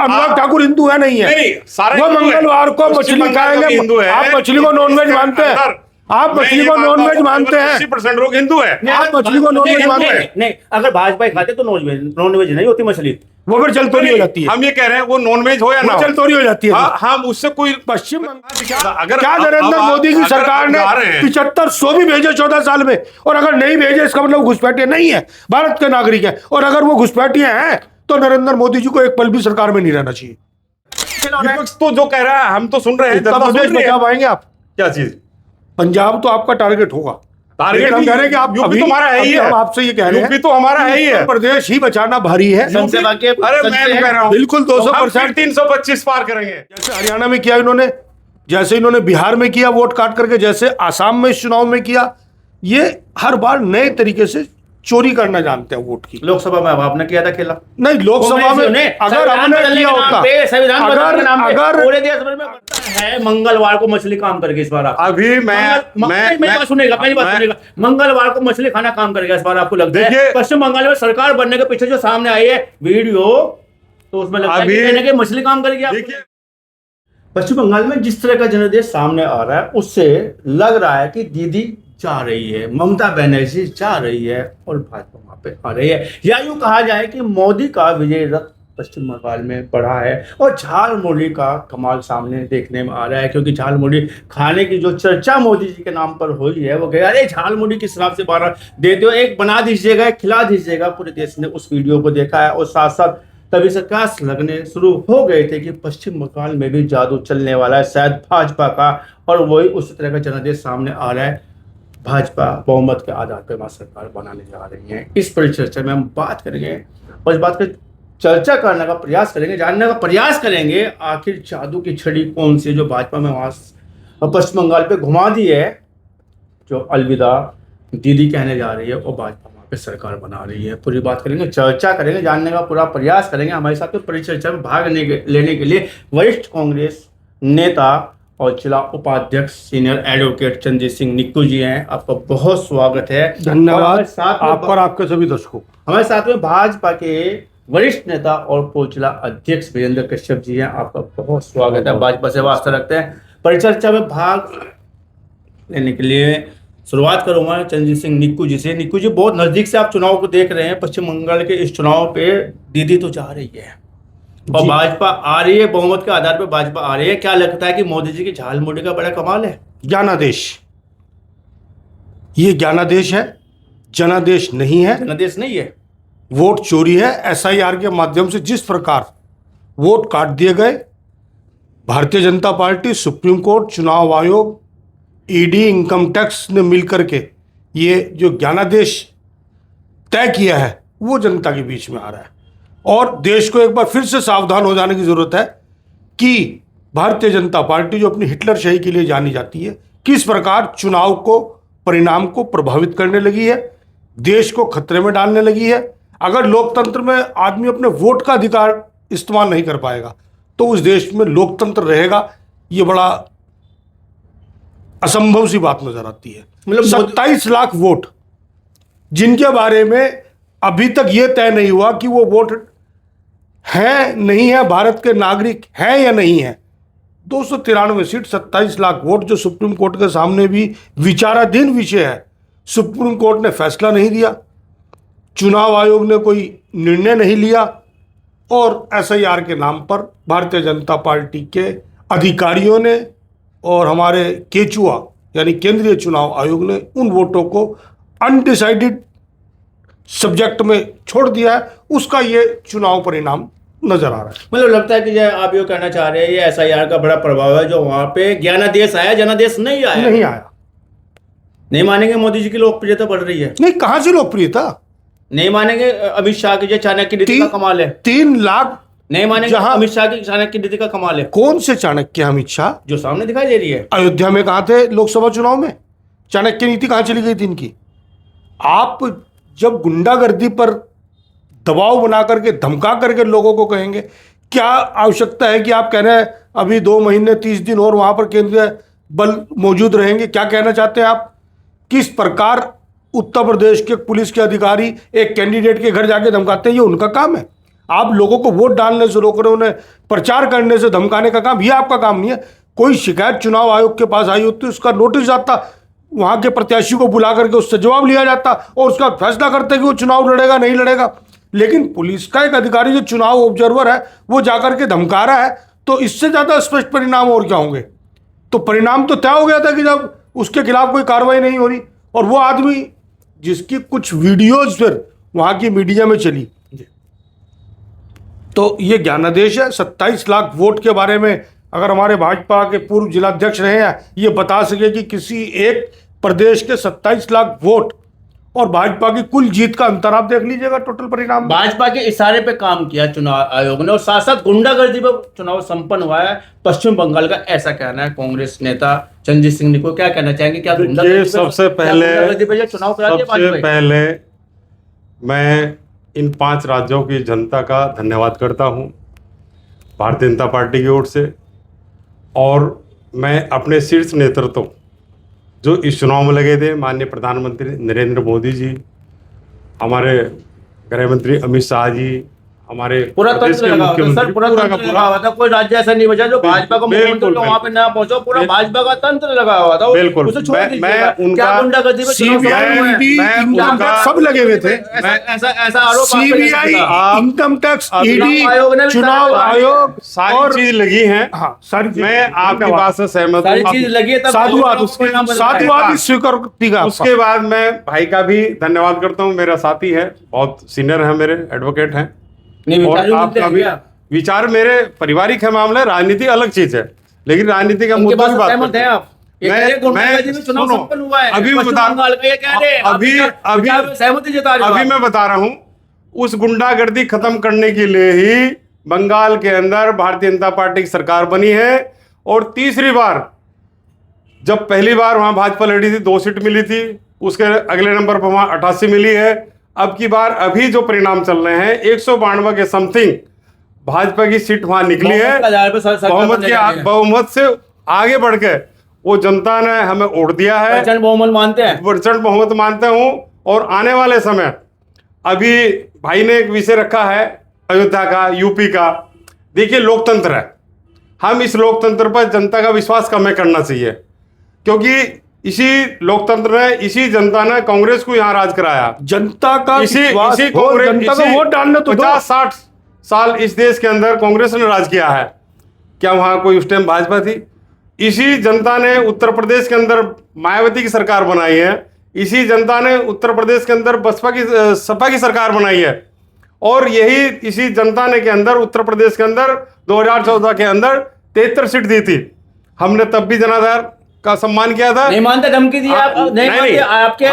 अनुराग ठाकुर हिंदू है नहीं है? नहीं, सारे वो हिंदू है। मंगलवार को पश्चिम मछली बंगाल का भी हिंदू खाएंगे। है। आप मछली को नॉनवेज मानते हैं? आप मछली को नॉनवेज मानते हैं? 80% लोग हिंदू है। आप मछली को नॉनवेज मानते हैं? नहीं, अगर भाजपा ही खाते तो नॉनवेज नहीं होती मछली। वो फिर जलतोरी हो जाती है। हम ये कह रहे हैं वो नॉनवेज हो या ना वो हो, जलतोरी हो जाती है। हम उससे कोई पश्चिम बंगाल अगर क्या अब नरेंद्र आप- मोदी की अगर सरकार आप ने जा रहे हैं- 7500 भी भेजे 14 साल में, और अगर नहीं भेजे इसका मतलब घुसपैठिए नहीं है, भारत के नागरिक है। और अगर वो घुसपैठिए हैं तो नरेंद्र मोदी जी को एक पल भी सरकार में नहीं रहना चाहिए। विपक्ष तो जो कह रहा है हम तो सुन रहे हैं, उत्तर जनता सुन प्रदेश रही है। बचा पाएंगे आप? क्या चीज? पंजाब तो आपका टारगेट होगा। टारगेट लेकिन हम भी- कह रहे हैं कि आप यूपी अभी तो हमारा है ही अभी है। हम आपसे ये कह रहे हैं यूपी तो हमारा है ही है। उत्तर प्रदेश ही बचाना भारी है। अरे मैं तो कह रहा हूं बिल्कुल 200%। 325 पार करेंगे। जैसे हरियाणा में किया इन्होंने, जैसे इन्होंने बिहार में किया वोट काट करके, जैसे आसाम में इस चुनाव में किया, ये हर बार नए तरीके से चोरी करना जानते हैं वोट की। लोकसभा में अब आपने किया था खेला। नहीं, लोकसभा में अगर हमने किया होता, अगर पूरे देश भर में है मंगलवार को मछली काम करके इस बार अभी मेरी बात सुनेगा, मेरी बात सुनेगा। मंगलवार को मछली खाना काम करेगा इस बार, आपको लगता है? देखिए- पश्चिम बंगाल में सरकार बनने के पीछे जो सामने आई है वीडियो, तो उसमें लगता है कि अभी- कहीं ना कहीं मछली काम करेगी। आपको देखिए पश्चिम बंगाल में जिस तरह का जनादेश सामने आ रहा है, उससे लग रहा है कि दीदी जा रही है, ममता बनर्जी जा रही है और भाजपा वहां पे आ रही है। या यूं कहा जाए कि मोदी का विजय रथ पश्चिम बंगाल में बढ़ा है और झालमुड़ी का कमाल सामने देखने में आ रहा है, क्योंकि झालमुड़ी खाने की जो चर्चा मोदी जी के नाम पर हुई है, वो कहे अरे झालमुड़ी किस हिसाब से बारह देते हो, एक बना दीजिएगा, एक खिला दीजिएगा। पूरे देश ने उस वीडियो को देखा है और साथ साथ तभी से कयास लगने शुरू हो गए थे कि पश्चिम बंगाल में भी जादू चलने वाला है शायद भाजपा का, और वही उस तरह का जनादेश सामने आ रहा है। भाजपा बहुमत के आधार पर वहां सरकार बनाने जा रही है। इस परिचर्चा में हम बात करेंगे और इस बात का चर्चा करने का प्रयास करेंगे, जानने का प्रयास करेंगे आखिर जादू की छड़ी कौन सी है जो भाजपा में वहां पश्चिम बंगाल पे घुमा दी है, जो अलविदा दीदी कहने जा रही है और भाजपा वहां पे सरकार बना रही है। पूरी बात करेंगे, चर्चा करेंगे, जानने का पूरा प्रयास करेंगे। हमारे साथ में परिचर्चा में भाग लेने के लिए वरिष्ठ कांग्रेस नेता और जिला उपाध्यक्ष सीनियर एडवोकेट चंद्रजीत सिंह निक्कू जी हैं। आपका बहुत स्वागत है। धन्यवाद आपका और आपके सभी दर्शकों। हमारे साथ में भाजपा के वरिष्ठ नेता और पूर्व जिला अध्यक्ष वीरेंद्र कश्यप जी हैं। आपका बहुत स्वागत है। भाजपा से वास्ता रखते हैं। परिचर्चा में भाग लेने के लिए शुरुआत करूंगा चंद्रजीत सिंह निक्कू जी से। निक्कू जी, बहुत नजदीक से आप चुनाव को देख रहे हैं। पश्चिम बंगाल के इस चुनाव पे दीदी तो जा रही है और भाजपा आ रही है, बहुमत के आधार पर भाजपा आ रही है। क्या लगता है कि मोदी जी की झालमुड़ी का बड़ा कमाल है? ज्ञानादेश, ये ज्ञानादेश है, जनादेश नहीं है, जनादेश नहीं है, वोट चोरी है। एसआईआर के माध्यम से जिस प्रकार वोट काट दिए गए, Bharatiya Janata party, supreme court, चुनाव आयोग, ईडी, इनकम टैक्स ने मिलकर के ये जो ज्ञानादेश तय किया है वो जनता के बीच में आ रहा है। और देश को एक बार फिर से सावधान हो जाने की जरूरत है कि भारतीय जनता पार्टी जो अपनी हिटलरशाही के लिए जानी जाती है, किस प्रकार चुनाव को, परिणाम को प्रभावित करने लगी है, देश को खतरे में डालने लगी है। अगर लोकतंत्र में आदमी अपने वोट का अधिकार इस्तेमाल नहीं कर पाएगा तो उस देश में लोकतंत्र रहेगा, ये बड़ा असंभव सी बात नजर आती है। मतलब 27 लाख वोट जिनके बारे में अभी तक ये तय नहीं हुआ कि वो वोट है नहीं है, भारत के नागरिक हैं या नहीं है। 293 सीट, 27 लाख वोट, जो सुप्रीम कोर्ट के सामने भी विचाराधीन विषय है। सुप्रीम कोर्ट ने फैसला नहीं दिया, चुनाव आयोग ने कोई निर्णय नहीं लिया और एसआईआर के नाम पर भारतीय जनता पार्टी के अधिकारियों ने और हमारे केचुआ यानी केंद्रीय चुनाव आयोग ने उन वोटों को अनडिसाइडेड सब्जेक्ट में छोड़ दिया है। उसका ये चुनाव परिणाम नजर आ रहा है। मतलब लगता है कि आप ये कहना चाह रहे हैं ये एसआईआर का बड़ा प्रभाव है, जो वहां पे ज्ञानादेश आया, जनादेश नहीं आया। नहीं आया। नहीं मानेंगे मोदी जी की लोकप्रियता बढ़ रही है? नहीं, कहां से लोकप्रियता? नहीं मानेंगे अमित शाह की जो चाणक्य नीति का कमाल है? 3 लाख। नहीं मानेंगे जहां अमित शाह की चाणक्य नीति का कमाल है? कौन से चाणक्य? अमित शाह जो सामने दिखाई दे रही है। अयोध्या में कहां थे लोकसभा चुनाव में? चाणक्य नीति कहां चली गई थी इनकी? आप जब गुंडागर्दी पर दबाव बना करके, धमका करके लोगों को कहेंगे, क्या आवश्यकता है कि आप कह रहे हैं अभी 2 महीने 30 दिन और वहां पर केंद्रीय बल मौजूद रहेंगे? क्या कहना चाहते हैं आप? किस प्रकार उत्तर प्रदेश के पुलिस के अधिकारी एक कैंडिडेट के घर जाके धमकाते हैं? ये उनका काम है। आप लोगों को वोट डालने से रोक रहे हो, उन्हें प्रचार करने से धमकाने का काम, ये आपका काम नहीं है। कोई शिकायत चुनाव आयोग के पास आई होती, उसका नोटिस आता, वहां के प्रत्याशी को बुला करके उससे जवाब लिया जाता और उसका फैसला करते कि वो चुनाव लड़ेगा नहीं लड़ेगा। लेकिन पुलिस का एक अधिकारी जो चुनाव ऑब्जर्वर है वो जाकर के धमका रहा है, तो इससे ज्यादा स्पष्ट परिणाम और क्या होंगे। तो परिणाम तो तय हो गया था कि जब उसके खिलाफ कोई कार्रवाई नहीं हो रही, और वो आदमी जिसकी कुछ वीडियोज फिर वहां की मीडिया में चली, तो ये ज्ञानादेश है। 27 लाख वोट के बारे में अगर हमारे भाजपा के पूर्व जिलाध्यक्ष रहे हैं ये बता सके कि किसी एक प्रदेश के 27 लाख वोट और भाजपा की कुल जीत का अंतर आप देख लीजिएगा टोटल परिणाम। भाजपा के इशारे पे काम किया चुनाव आयोग ने और साथ साथ गुंडागर्दी पर चुनाव संपन्न हुआ है पश्चिम बंगाल का, ऐसा कहना है कांग्रेस नेता चंद्रजीत सिंह को। क्या कहना चाहेंगे, क्या ये सबसे पहले मैं इन 5 राज्यों की जनता का धन्यवाद करता हूं भारतीय जनता पार्टी की ओर से, और मैं अपने शीर्ष नेतृत्व जो इस चुनाव में लगे थे, माननीय प्रधानमंत्री नरेंद्र मोदी जी, हमारे गृह मंत्री अमित शाह जी, हमारे पूरा तंत्र लगा हुआ था, सर पूरा तंत्र लगा हुआ था। कोई राज्य ऐसा नहीं बचा जो भाजपा का मुख्यमंत्री वहां पे ना पहुंचा, पूरा भाजपा का तंत्र लगा हुआ था। बिल्कुल, मैं उनका सब लगे हुए थे। ऐसा आरोप सीबीआई, इनकम टैक्स, ईडी, चुनाव आयोग, सारी चीज लगी है। हाँ, सारी मैं आपकी बात से सहमत सारी चीज लगी है। साधुवाद स्वीकृति का। उसके बाद मैं भाई का भी धन्यवाद करता हूँ, मेरा साथी है, बहुत सीनियर है, मेरे एडवोकेट हैं, और आपका भी विचार मेरे पारिवारिक है मामला, राजनीति अलग चीज है, लेकिन राजनीति का मुद्दा भी बात करते हैं। अभी मैं बता रहा हूं, उस गुंडागर्दी खत्म करने के लिए ही बंगाल के अंदर भारतीय जनता पार्टी की सरकार बनी है। और तीसरी बार, जब पहली बार वहां भाजपा लड़ी थी 2 सीट मिली थी, उसके अगले नंबर पर वहां 88 मिली है। अब की बार अभी जो परिणाम चल रहे हैं 192 के समथिंग भाजपा की सीट वहां निकली है। बहुमत से आगे बढ़ के वो जनता ने हमें वोट दिया है, प्रचंड बहुमत मानते हैं, प्रचंड बहुमत मानते हूं। और आने वाले समय, अभी भाई ने एक विषय रखा है अयोध्या का, यूपी का। देखिए, लोकतंत्र है, हम इस लोकतंत्र पर जनता का विश्वास कम करना चाहिए, क्योंकि इसी लोकतंत्र ने, इसी जनता ने कांग्रेस को यहाँ राज कराया। जनता का इसी कांग्रेस वोट डालने तो 50-60 साल इस देश के अंदर कांग्रेस ने राज किया है। क्या वहां कोई उस टाइम भाजपा थी? इसी जनता ने उत्तर प्रदेश के अंदर मायावती की सरकार बनाई है, इसी जनता ने उत्तर प्रदेश के अंदर सपा की सरकार बनाई है, और यही इसी जनता ने के अंदर उत्तर प्रदेश के अंदर 2014 के अंदर 73 सीट दी थी। हमने तब भी जनाधार का सम्मान किया था। नहीं मानते, धमकी दी आप, नहीं मानते, आपके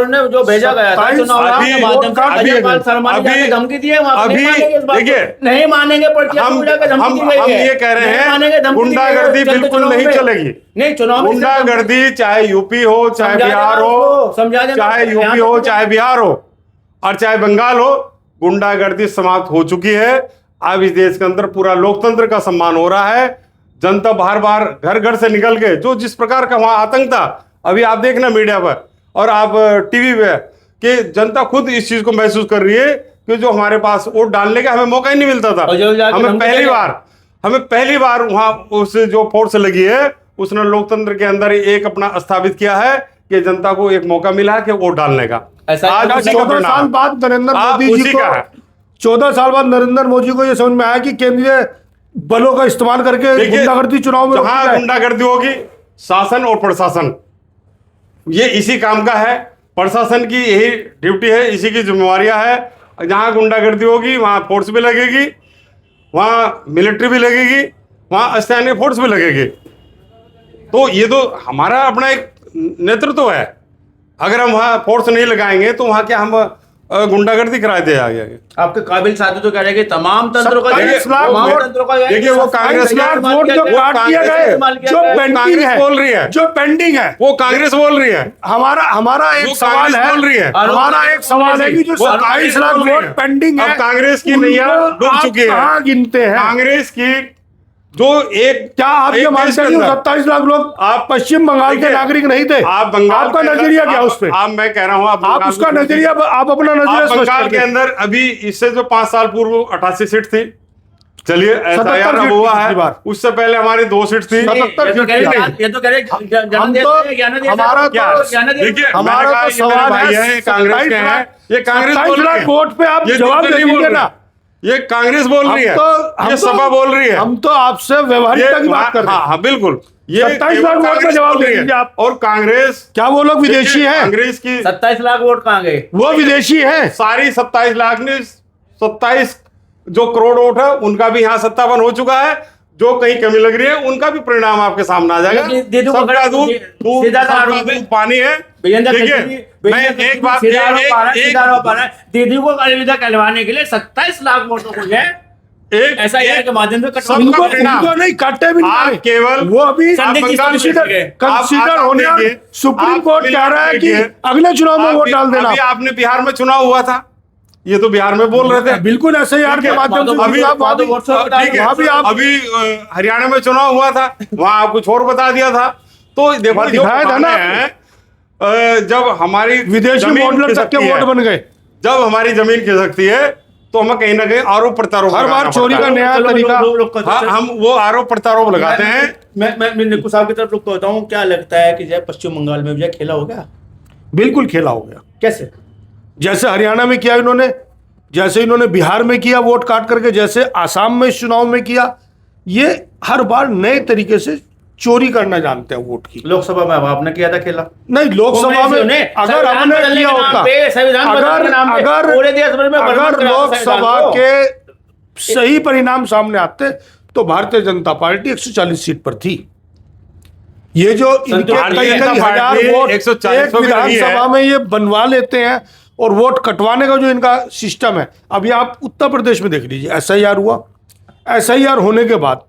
ने जो भेजा गया था चुनाव के माध्यम से अजयपाल शर्मा ने धमकी दी है। अभी देखिए, नहीं मानेंगे, हम ये कह रहे हैं गुंडागर्दी बिल्कुल नहीं चलेगी। नहीं, चुनाव गुंडागर्दी चाहे यूपी हो, चाहे बिहार हो, चाहे यूपी हो, चाहे बिहार हो, और चाहे बंगाल हो, गुंडागर्दी समाप्त हो चुकी है। अब इस देश के अंदर पूरा लोकतंत्र का सम्मान हो रहा है। जनता बाहर बाहर घर घर से निकल के, जो जिस प्रकार का वहां आतंक था, अभी आप देखना मीडिया पर और आप टीवी पे, कि जनता खुद इस चीज को महसूस कर रही है कि जो हमारे पास वोट डालने का हमें मौका ही नहीं मिलता था। हमें पहली बार वहां उस जो फोर्स लगी है, उसने लोकतंत्र के अंदर एक अपना स्थापित किया है कि जनता को एक मौका मिला है कि वोट डालने का। आज 14 साल बाद नरेंद्र मोदी जी को 14 साल बाद नरेंद्र मोदी को यह समझ में आया कि केंद्रीय बलों का इस्तेमाल करके गुंडागर्दी चुनाव में, जहां गुंडागर्दी होगी, शासन और प्रशासन ये इसी काम का है। प्रशासन की यही ड्यूटी है, इसी की जिम्मेवारियां है। जहां गुंडागर्दी होगी वहां फोर्स भी लगेगी, वहां मिलिट्री भी लगेगी, वहां स्थानीय फोर्स भी लगेगी। तो ये तो हमारा अपना एक नेतृत्व है। अगर हम वहां फोर्स नहीं लगाएंगे तो वहां क्या हम गुंडागर्दी कराए दे आगे। आपके काबिल साथी तो कह रहे हैं कि तमाम तंत्रों का, देखिए वो कांग्रेस वोट जो काट दिया गया, जो पेंडिंग है, बोल रही है, जो पेंडिंग है, वो कांग्रेस बोल रही है। हमारा एक सवाल है, हमारा एक सवाल है कि जो 27 लाख वोट पेंडिंग है, अब कांग्रेस की नैया डूब चुकी है। कहाँ गिनते हैं? कांग्रेस की जो एक क्या आप ये एक मानते देश हैं के कि अंदर- 27 लाख लोग आप पश्चिम बंगाल के देखिए, नागरिक नहीं थे? आप बंगाल आपका के अंदर- नजरिया क्या आप- उस पे? आप मैं कह रहा हूँ आप बंगाल उसका को- नजरिया, आप अपना नजरिया आप स्पष्ट बंगाल कर के दें। अंदर अभी इससे जो 5 साल पूर्व 88 सीट थी, चलिए ऐसा 77 यार अब सीट हुआ थी है, पिछली बार। उससे पहले हमारी 2 सीट थी। 77 ये तो कह रहे सीट हैं- ये तो कह रहे हैं हम जनादेश तो- है, ज्ञानादेश है, हमारा तो- क्या ज्ञानादेश? देखिए हमारा मैंने कहा तो ये मेरे सवाल भाई हैं, ये कांग्रेस के हैं, ये कांग्रेस बोल 27 रही लाख है। वोट पे आप ये जवाब दिल दे से नहीं बोल दीजिए रहे। ना। ये कांग्रेस बोल रही है, हम ये सपा बोल रही है। हम तो आपसे व्यवहारिकता की बात कर रहे हाँ हैं। हाँ बिल्कुल, ये 27 लाख वोट का कांग्रेस जवाब बोल रही दे है। दीजिए आप। और कांग्रेस, क्या वो लोग विदेशी देखिए, हैं? कांग्रेस की 27 लाख वोट कहाँ गए? वो विदेशी हैं। सारी 27 लाख में 27 जो करोड़ वोट है उनका भी यहाँ सत्तावन हो चुका है। जो कहीं कमी लग रही है उनका भी परिणाम आपके सामने आ जाएगा। दीदू को सबका दूध सीधा सा सबका आरोप है। दूध पानी है। विजेंद्र देखिए खत्री- मैं विजेंद्र एक बात खत्री सीधा आरोप आ रहा है, एक- सीधा आरोप आ रहा है। दीदी को अलविदा कहलवाने के लिए 27 लाख वोटों को है एक ऐसा यार के माध्यम से सबका उनको परिणाम। उनको नहीं काटे भी आप नहीं। केवल वो अभी संदिग्ध आप बंगाल स्थिति में में- गए। कंसीडर आप होने और देखिए, सुप्रीम आप कोर्ट कह रहा है कि देखिए, अगले चुनाव में वोट डाल देना। अभी आपने बिहार में चुनाव हुआ था, ये तो बिहार में बोल रहे थे। बिल्कुल ऐसे यार ठीक के है, माध्यम से अभी साहब, वहाँ भी- ठीक है, वहाँ भी आप अभी हरियाणा में चुनाव हुआ था, वहां आप कुछ और बता दिया था। तो देखो जो दिखाया था ना बहाने हैं, जब हमारी विदेशी जमीन मॉडलर तक के खिसकती वोट है, बन गए। जब हमारी जमीन खिसकती है तो हमें कहीं ना कहीं आरोप प्रत्यारोप हर बार लगाना चोरी पड़ता का है। नया तरीका। हाँ, हम वो आरोप प्रत्यारोप लगाते हैं। मैं निक्कू साहब की तरफ रुक होता हूँ। क्या लगता है कि जय पश्चिम बंगाल में विजय खेला हो गया? बिल्कुल खेला हो गया। कैसे? जैसे हरियाणा में किया इन्होंने, जैसे इन्होंने बिहार में किया वोट काट करके, जैसे आसाम में इस चुनाव में किया, ये हर बार नए तरीके से चोरी करना जानते हैं वोट की। लोकसभा में अब आपने किया था खेला? नहीं, लोकसभा में अगर हमने किया होता, अगर लोकसभा के सही परिणाम सामने आते तो भारतीय जनता पार्टी 140 सीट पर थी। ये जो इनके भारतीय कई जनता कई हजार पार्टी वोट 140 एक पे भी रही है। विधानसभा में ये बनवा लेते हैं और वोट कटवाने का जो इनका सिस्टम है, अभी आप उत्तर प्रदेश में देख लीजिए, एसआईआर हुआ। एसआईआर होने के बाद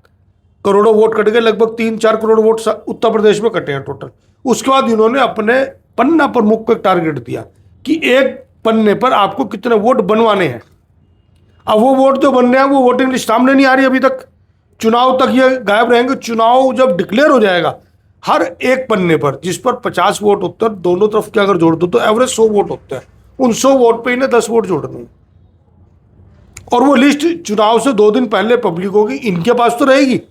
करोड़ों वोट कट गए, लगभग 3-4 करोड़ वोट उत्तर प्रदेश में कटे हैं टोटल। उसके बाद इन्होंने अपने पन्ना प्रमुख को एक टारगेट दिया कि एक पन्ने पर आपको कितने वोट बनवाने हैं। अब वो वोट जो बनने हैं वो वोटिंग लिस्ट सामने नहीं आ रही अभी तक, चुनाव तक ये गायब रहेंगे। चुनाव जब डिक्लेयर हो जाएगा, हर एक पन्ने पर जिस पर 50 वोट होते हैं, दोनों तरफ के अगर जोड़ दो तो एवरेज 100 वोट होते हैं। उन 100 वोट पे इन्हें 10 वोट जोड़ने हैं और वो लिस्ट चुनाव से 2 दिन पहले पब्लिक होगी। इनके पास तो रहेगी,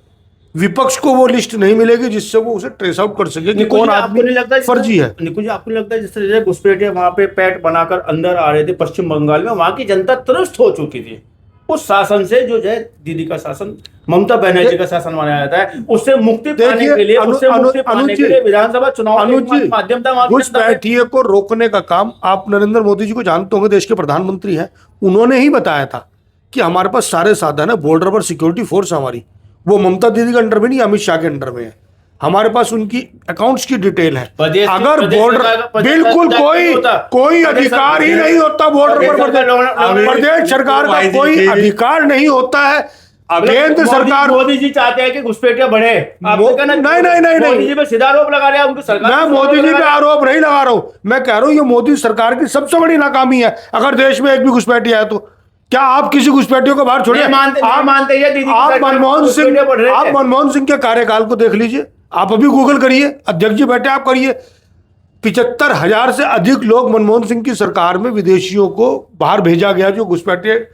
विपक्ष को वो लिस्ट नहीं मिलेगी जिससे वो उसे ट्रेस आउट कर सके कि कौन आदमी फर्जी है। निकुल जी, आपको नहीं लगता है जिस तरह से घुसपैठिए वहां पे पैट बनाकर अंदर आ रहे थे पश्चिम बंगाल में, वहां की जनता त्रस्त हो चुकी थी उस शासन से, जो है दीदी का शासन, ममता बनर्जी का शासन माना जाता है, उससे मुक्ति पाने के लिए, उससे मुक्ति पाने के लिए विधानसभा चुनाव के माध्यम था वहां की जनता ने- घुसपैठिए को रोकने का काम आप नरेंद्र मोदी जी को जानते होंगे, देश के प्रधानमंत्री हैं, उन्होंने ही बताया था कि हमारे पास सारे साधन है, बॉर्डर पर सिक्योरिटी फोर्स हमारी, वो ममता दीदी के अंडर में नहीं, अमित शाह के अंडर में है। हमारे पास उनकी अकाउंट्स की डिटेल है। अगर बॉर्डर बिल्कुल कोई अधिकार ही नहीं होता बॉर्डर पर, प्रदेश सरकार का कोई अधिकार नहीं होता है। केंद्र सरकार, मोदी जी चाहते हैं कि घुसपैठिया बढ़े। नहीं, मोदी जी पे सीधा आरोप लगा रहे हैं उनकी सरकार। मैं मोदी जी पे आरोप नहीं लगा रहा हूं, मैं कह रहा हूं ये मोदी सरकार की सबसे बड़ी नाकामी है। अगर देश में एक भी घुसपैठिया है तो क्या आप किसी घुसपैठियों को बाहर छोड़िए? आप मनमोहन सिंह के कार्यकाल को देख लीजिए, आप अभी गूगल करिए, अध्यक्ष जी बैठे आप करिए, 75,000 से अधिक लोग मनमोहन सिंह की सरकार में विदेशियों को बाहर भेजा गया जो घुसपैठिए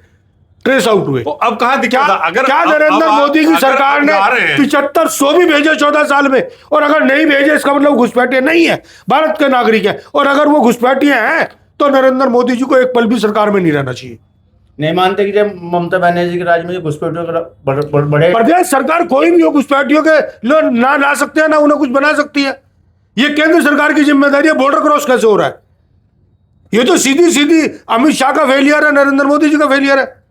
ट्रेस आउट हुए। तो अब कहाँ दिक्कत है? अगर क्या नरेंद्र मोदी की सरकार ने 7500 भी भेजे 14 साल में, और अगर नहीं भेजे इसका मतलब घुसपैठिए नहीं है, भारत के नागरिक है, और अगर वो घुसपैठिए हैं तो नरेंद्र मोदी जी को एक पल भी सरकार में नहीं रहना चाहिए। नहीं मानते कि जब ममता बनर्जी के राज में घुसपैठियों का बढ़े, प्रदेश सरकार कोई भी हो घुसपैठियों के लोग ना ला सकते हैं, ना उन्हें कुछ बना सकती है। ये केंद्र सरकार की जिम्मेदारी है। बॉर्डर क्रॉस कैसे हो रहा है? ये तो सीधी सीधी अमित शाह का फेलियर है, नरेंद्र मोदी जी का फेलियर है।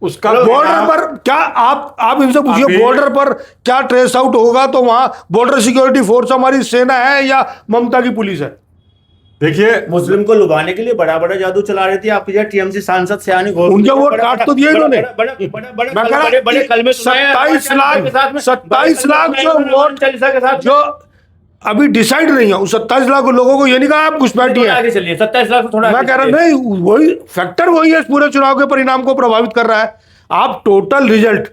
उसका बॉर्डर पर क्या आप इनसे पूछिए, बॉर्डर पर क्या ट्रेस आउट होगा तो वहां बॉर्डर सिक्योरिटी फोर्स हमारी सेना है या ममता की पुलिस है? देखिए, मुस्लिम को लुभाने के लिए बड़ा बड़ा जादू चला रहे थे आपके टीएमसी सांसद सयानी घोष, उनके वोट काट तो दिए इन्होंने। बड़े कलमे 27 लाख जो वोट चालीसा के साथ जो अभी डिसाइड नहीं है, उस 27 लाख लोगों को ये नहीं कहा आप घुसपैठिए हैं। आगे चलिए 27 लाख थोड़ा मैं कह रहा नहीं, वही फैक्टर वही है, इस पूरे चुनाव के परिणाम को प्रभावित कर रहा है। आप टोटल रिजल्ट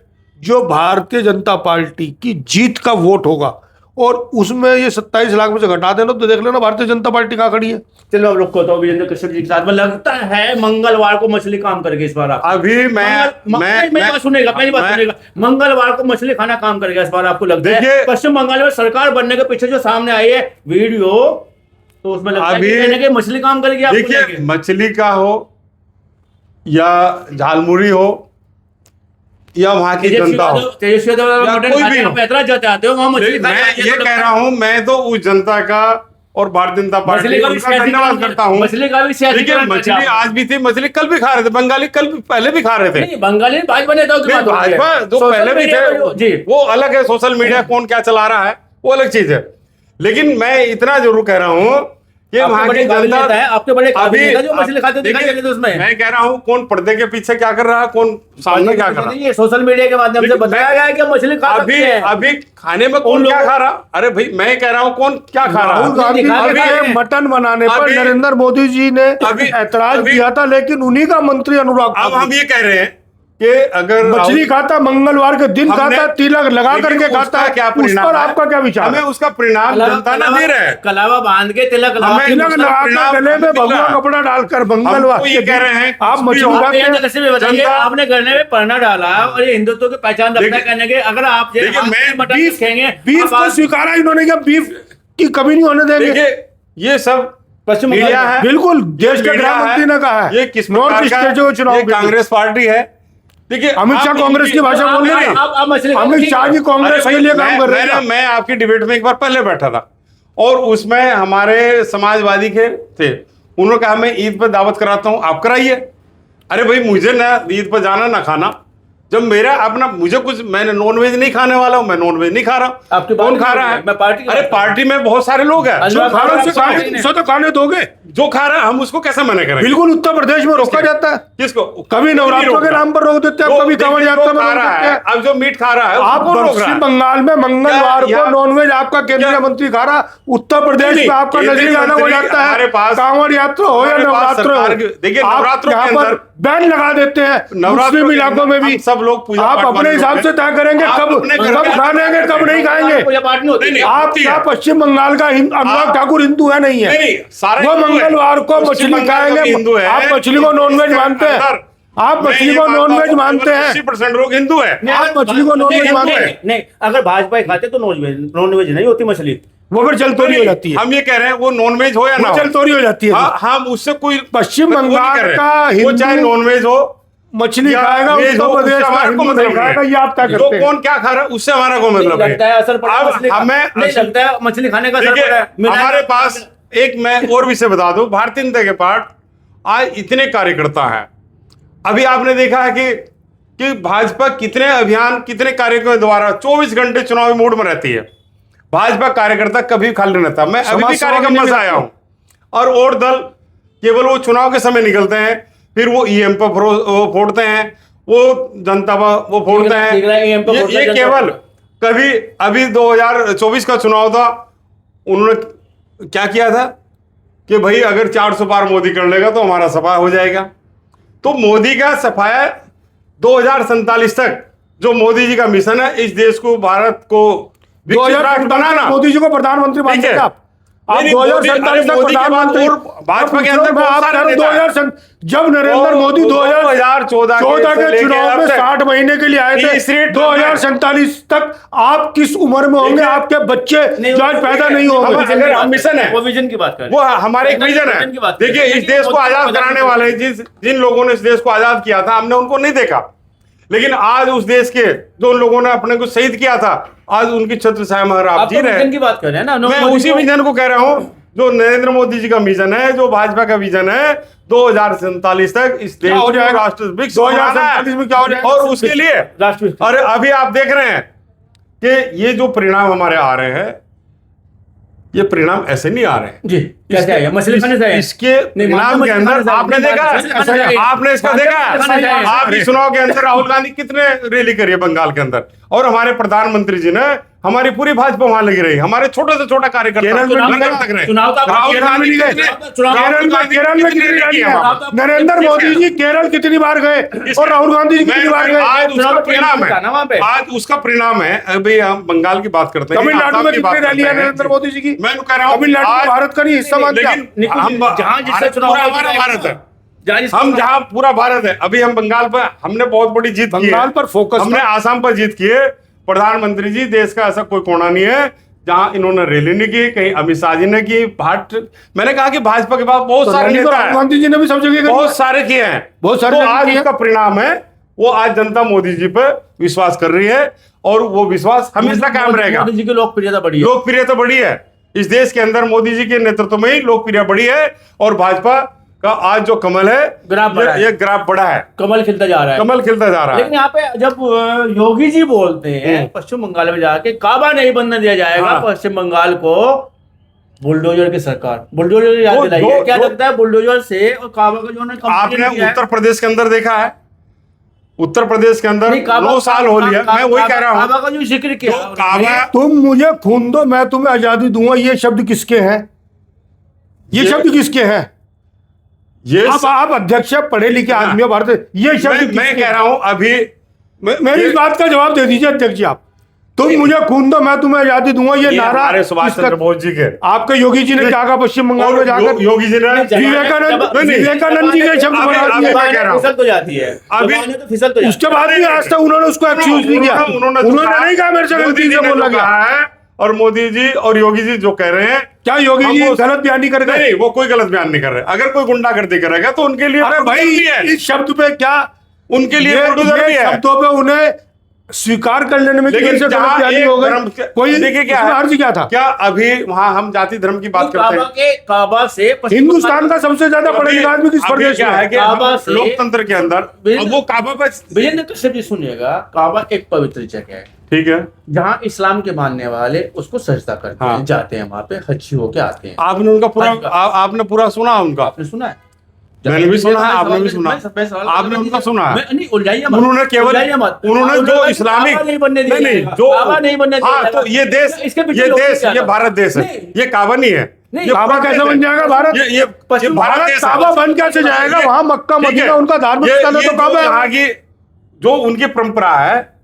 जो भारतीय जनता पार्टी की जीत का वोट होगा और उसमें ये 27 लाख में से घटा देना तो देख लेना भारतीय जनता पार्टी कहाँ खड़ी है। चलो अब रुको, तो विजेंद्र कश्यप जी के साथ में लगता है मंगलवार को मछली काम करेगी इस बार। आप अभी मेरी बात सुनेगा, मेरी बात सुनेगा। मंगलवार को मछली खाना काम करेगा इस बार, आपको लगता है? पश्चिम बंगाल में सरकार बनने के पीछे जो सामने आई है वीडियो, तो उसमें लगता है कि मछली काम करेगी। देखिए, मछली का हो या झालमुरी हो या वहां की जनता हो, तेजस्वी यादव कोई भी ऐतराज जताते हो, मैं ये कह रहा हूं, मैं तो उस जनता का और भारतीय जनता पार्टी का धन्यवाद करता हूं। मछली का भी देखिए, मछली आज भी थी, मछली कल भी खा रहे थे बंगाली, कल भी पहले भी खा रहे थे। बंगाली भाजपा नेताओं की बात, भाजपा जो पहले भी थे वो अलग है, सोशल मीडिया कौन क्या चला रहा है वो अलग चीज है। लेकिन मैं इतना जरूर कह रहा हूं कि वहां की जनता है, आपके बड़े जो मछली खाते दिखाई देते उसमें। मैं कह रहा हूं कौन पर्दे के पीछे क्या कर रहा है, कौन सामने क्या कर रहा है, ये सोशल मीडिया के माध्यम से बताया गया है कि मछली खा सकते हैं। अभी खाने में कौन क्या खा रहा? अरे भाई मैं कह रहा हूं कौन क्या खा रहा राहुल गांधी के मटन बनाने पर नरेंद्र मोदी जी ने ऐतराज किया था, लेकिन उन्हीं का मंत्री अनुराग अब हम ये कह रहे हैं कि अगर मछली खाता, मंगलवार के दिन खाता, तिलक लगा करके खाता है, क्या उस पर आपका क्या विचार? हमें उसका परिणाम जनता न दे रहे हैं। कलावा बांध के तिलक लगा गले में भगवा कपड़ा डालकर मंगलवार ये कह रहे हैं आप मछली बताइए, आपने गले में परना डाला और ये हिंदुत्व की पहचान रखना कहने के, अगर आप बीफ को स्वीकारा इन्होंने, क्या बीफ की कमी नहीं होने देंगे? ये सब पश्चिम मीडिया है, बिल्कुल देश के गृह मंत्री ने कहा है। ये किस प्रकार का चुनाव, कांग्रेस पार्टी है। देखिए, अमित शाह कांग्रेस की भाषा बोल रहे हैं, अमित शाह जी कांग्रेस के लिए काम कर रहे हैं। मैं आपकी डिबेट में एक बार पहले बैठा था और उसमें हमारे समाजवादी के थे, उन्होंने कहा मैं ईद पर दावत कराता हूं, आप कराइए। अरे भाई, मुझे ना ईद पर जाना ना खाना, जब मेरा अपना मुझे कुछ, मैंने नॉनवेज नहीं खाने वाला हूं, मैं नॉनवेज नहीं खा रहा। कौन खा रहा है? मैं पार्टी, अरे पार्टी में बहुत सारे लोग हैं जो खा रहे हैं, तो खाने दोगे? जो खा रहा है हम उसको कैसे मना करेंगे? बिल्कुल, उत्तर प्रदेश में रोका जाता है। किसको? कभी नवरात्रों के नाम पर रोक देते हैं, कभी कांवड़ यात्रा में रोक देते हैं। अब जो मीट खा रहा है, आप पश्चिम बंगाल में मंगलवार को नॉनवेज आपका केंद्रीय मंत्री खा रहा, उत्तर प्रदेश में आपका नजरिया अलग हो जाता है। कांवड़ यात्रा हो या नवरात्र हो, देखिए नवरात्रों के अंदर बैन लगा देते हैं। मुस्लिम इलाकों में भी सब लोग आप अपने हिसाब से तय करेंगे कब खाएंगे कब नहीं खाएंगे। आप क्या पश्चिम बंगाल का अनुराग ठाकुर हिंदू है? नहीं है, वो मंगलवार को मछली खाएंगे। आप मछली को नॉनवेज मानते हैं? आप मछली को नॉनवेज मानते हैं? 80% लोग हिंदू है। आप मछली को नॉनवेज मानते हैं? नहीं, अगर भाजपा खाते तो नॉनवेज नहीं होती मछली, वो फिर चलतोरी हो जाती है। हम ये कह रहे हैं वो नॉनवेज हो या ना हो, चलतोरी हो जाती है। हम उससे कोई पश्चिम बंगाल का वो चाहे नॉनवेज हो, मछली खाएगा, उत्तर प्रदेश का हिंदू नहीं खाएगा, ये आप क्या करते हैं? कौन क्या खा रहा है उससे हमारा को मतलब है। लगता है असर पड़ा मछली का, हमें नहीं लगता है मछली खाने का असर पड़ा है। हमारे पास एक, मैं और विषय बता दूं, भारतीय जनता पार्टी आज इतने कार्यकर्ता हैं। अभी आपने देखा है कि भाजपा कितने अभियान, कितने कार्यक्रमों द्वारा 24 घंटे चुनावी मूड में रहती है। भाजपा कार्यकर्ता कभी खाली नहीं रहता। मैं अभी भी कार्यक्रम से आया हूं और दल केवल वो चुनाव के समय निकलते हैं, फिर वो ईएम पर फोड़ते हैं, वो जनता पर वो फोड़ते हैं। ये केवल कभी, अभी 2024 का चुनाव था, उन्होंने क्या किया था कि भाई अगर 400 पार मोदी कर लेगा तो हमारा सफाया हो जाएगा। तो मोदी का सफाया 2047 तक जो मोदी जी का मिशन है, इस देश को, भारत को विकसित राष्ट्र बनाना। मोदी जी को प्रधानमंत्री मानते हैं आप? 2047 तक प्रधानमंत्री, भाजपा के अंदर आप 2000 जब नरेंद्र मोदी 2014 के चुनाव में 60 महीने के लिए आए थे, 2047 तक आप किस उम्र में होंगे? आपके बच्चे जो आज पैदा नहीं होंगे। मिशन है, वो विजन की बात कर, वो हमारे एक विजन है। देखिए, इस देश को आजाद कराने वाले जिन लोगों ने इस देश को आजाद किया था, हमने उनको नहीं देखा, लेकिन आज उस देश के जो लोगों ने अपने को शहीद किया था, आज उनकी छत्र छाया में आप जी रहे हैं। की बात कर रहे हैं ना, मैं उसी विजन को कह रहा हूं जो नरेंद्र मोदी जी का विजन है, जो भाजपा का विजन है। 2047 तक इस देश को राष्ट्र विकसित 2047 में क्या हो जाएगा? और उसके लिए अरे अभी आप देख रहे हैं कि ये जो परिणाम हमारे आ रहे हैं, ये परिणाम ऐसे नहीं आ रहे हैं जी। कैसे आएगा? मछली खाने से? इसके परिणाम के अंदर आपने देखा, आपने इसका देखा, आपकी चुनाव के अंदर राहुल गांधी कितने रैली करी है बंगाल के अंदर, और हमारे प्रधानमंत्री जी ने हमारी पूरी भाजपा वहां लगी रही, हमारे छोटे से छोटा कार्यकर्ता केरल में लंगर नहीं तक रहे। चुनाव का राहुल केरल में गांधी नहीं गए। केरल में कितनी रैली है? नरेंद्र मोदी जी केरल कितनी बार गए और राहुल गांधी जी कितनी बार गए? आज उसका चुनाव परिणाम था ना वहाँ पे। है, आज उसका परिणाम है। अभी हम बंगाल की बात करते हैं, तमिलनाडु आसाम में की बात कितनी रैली है करते हैं। नरेंद्र मोदी जी की? मैं कह रहा हूँ तमिलनाडु आज- भारत का नहीं हिस्सा मानते आप? लेकिन हम जहाँ जिससे भारत चुनाव पूरा होगा, हमारा भारत है, जहाँ हम जहाँ पूरा भारत है। अभी हम बंगाल पर हमने बहुत बड़ी जीत की है, बंगाल पर फोकस हमने आसाम पर जीत की है। प्रधानमंत्री जी, देश का ऐसा कोई कोना नहीं है जहां इन्होंने रैली नहीं की, कहीं अमित शाह जी ने की। मैंने कहा कि भाजपा के पास बहुत सारे रैली तो नेता राहुल हैं, गांधी जी ने भी सब जगह करी है। बहुत सारे किए हैं, बहुत सारे तो रैली आज किए हैं। उसका परिणाम है, वो आज जनता मोदी जी पे विश्वास कर रही है और वो विश्वास हमेशा कायम रहेगा। मोदी जी की लोकप्रियता बढ़ी है। लोकप्रियता बढ़ी है इस देश के अंदर, मोदी जी के नेतृत्व में ही लोकप्रियता बढ़ी है। और भाजपा का आज जो कमल है, ग्राफ बढ़ा है। ये ग्राफ बढ़ा है, कमल खिलता जा रहा है। कमल खिलता जा रहा है। लेकिन यहाँ पे जब योगी जी बोलते हैं पश्चिम बंगाल में जाके काबा नहीं बनने दिया जाएगा हाँ। पश्चिम बंगाल को, बुलडोजर की सरकार, बुलडोजर याद दिलाइए, क्या लगता है बुलडोजर से और काबा का जो उन्होंने आपने उत्तर प्रदेश के अंदर देखा है, उत्तर प्रदेश के अंदर 9 साल हो लिया, मैं वही कह रहा हूँ। काबा का जो जिक्र किया तो काबा तुम मुझे खून दो मैं तुम्हें आजादी दूंगा, ये शब्द किसके हैं? ये शब्द किसके हैं? ये आप अध्यक्ष हैं, पढ़े लिखे आदमी हो भारत, ये शब्द मैं कह रहा हूँ अभी मेरी इस बात का जवाब दे दीजिए अध्यक्ष जी। आप तुम मुझे खून दो मैं तुम्हें आजादी दूंगा, ये नारा हमारे सुभाष किसका? चंद्र बोस जी के आपके योगी जी ने क्या कहा पश्चिम बंगाल में जाकर? योगी जी ने विवेकानंद जी के शब्द बना अभी दिए। मैं कह रहा हूं। फिसल तो जाती है अभी- जबानें तो फिसल तो जाती उसके बाद भी आज तक उन्होंने उसको एक्सक्यूज नहीं किया। उन्होंने नहीं कहा मेरे से मोदी गलती जी से ने बोला जो गया। कहा है और मोदी जी और योगी जी जो कह रहे हैं, क्या योगी हम जी वो- गलत बयानी कर गए? नहीं, वो कोई गलत बयान नहीं कर रहे। अगर कोई गुंडागर्दी करेगा तो उनके लिए अरे भाई भी है, इस शब्द पे क्या उनके लिए ये बुलडोजर भी है। शब्दों पे उन्हें स्वीकार कर लेने में लेकिन किसी से गलत जहां बयानी एक हो धर्म गई। कोई देखिए क्या इसमें है, अर्ज क्या था? क्या अभी वहां हम जाति धर्म की बात करते काबा हैं? के काबा से पश्चिम हिंदुस्तान का सबसे ज्यादा पढ़े लिखा आदमी किस अभी प्रदेश क्या में है है? कि काबा हम से- लोकतंत्र के अंदर अब वो काबा पर विजेंद्र कश्यप जी सुनिएगा, काबा एक पवित्र जगह है ठीक है। जहाँ इस्लाम के मानने वाले उसको सजदा करते हाँ। हैं, जाते हैं वहां पे हज्जी होके आते हैं। आपने उनका पूरा आज का- आपने पूरा सुना उनका? आपने सुना है? मैंने भी सुना है, मैं आपने भी सवाल- सुना। मैं सवाल- आपने उनका सुना है? नहीं उलझाइए मत। उन्होंने केवल उलझाइए मत। उन्होंने जो काबा इस्लामिक नहीं बनने दिया नहीं जाएगा। जो काबा नहीं बनने दिया हाँ जाएगा। तो ये देश इसके पीछे ये लोग देश क्या ये था? भारत देश है, नहीं। ये काबा नहीं है। नहीं, ये काबा भारत कैसे देश बन है। जाएगा भारत? ये पश्चिम भारत भारत देश है। काबा बन कैसे जाएगा? ये- वहां मक्का ठीक है। मदीना उनका धार्मिक ये- स्थल है ये तो जो काबा है। यहाँ की जो उनकी परंपरा है